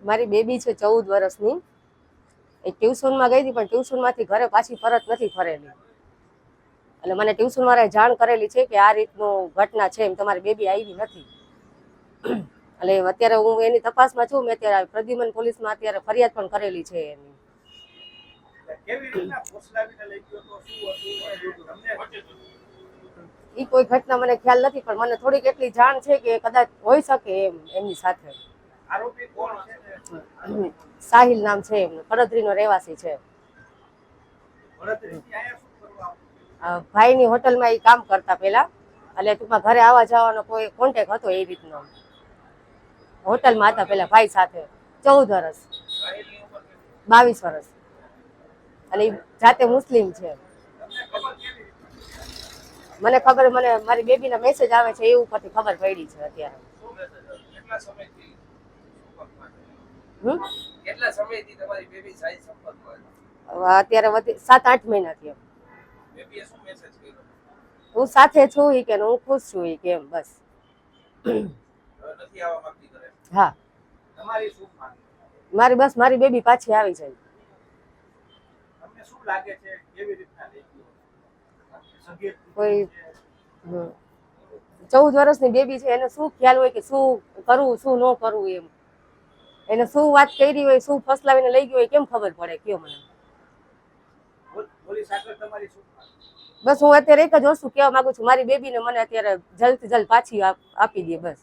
મારી બેબી છે 14 વર્ષની. એ ટ્યુશનમાં ગઈ હતી, પણ ટ્યુશનમાંથી ઘરે પાછી પરત નથી ફરેલી. એટલે મને ટ્યુશન વાળાએ જાણ કરેલી છે કે આ રીતનું ઘટના છે, એમ તમારી બેબી આવી નથી. એટલે અત્યારે હું એની તપાસમાં છું. મેં અત્યારે પ્રદ્યુમન પોલીસમાં અત્યારે ફરિયાદ પણ કરેલી છે એની. એ કોઈ ઘટના મને ખ્યાલ નથી, પણ મને થોડીક એટલી જાણ છે કે કદાચ હોઈ શકે એમ એમની સાથે. સાહિલ નામ છે એમનું, કડદરીનો રહેવાસી છે. ભાઈની હોટલમાં એ કામ કરતા પેલા, એટલે ટૂંકમાં ઘરે આવવા જવાનો કોઈ કોન્ટેક હતો એ રીતનો. હોટલમાં હતા પેલા ભાઈ સાથે. 14 વર્ષ, 22 વર્ષ. અને એ જાતે મુસ્લિમ છે. મને ખબર, મને મારી બેબીના મેસેજ આવે છે એ ઉપરથી ખબર પડી છે અત્યારે. કેટલા સમયથી તમારી બેબી સાઈ સંપર્કમાં છે? અત્યારે 7-8 મહિના થયા. બેબીએ શું મેસેજ કર્યો? હું સાથે છું ઈ કે હું ખુશ છું ઈ કે એમ, બસ. નથી આવવા માંગતી ઘરે? હા. તમારી શું માંગ? મારી બેબી પાછી આવી જાય. તમને શું લાગે છે કેવી રીતના લઈ ગયો? કોઈ 14 વર્ષની બેબી છે, એને શું ખ્યાલ હોય કે શું કરવું શું ન કરવું એમ. એને શું વાત કરી હોય, શું ફસલાવીને લઈ ગયો હોય, કેમ ખબર પડે? કયો મને. પોલીસ આગળ તમારી શું માંગ? બસ હું અત્યારે એક જ વસ્તુ કહેવા માંગુ છું, મારી બેબીને મને અત્યારે જલ્દથી જલ્દ પાછી આપી દે, બસ.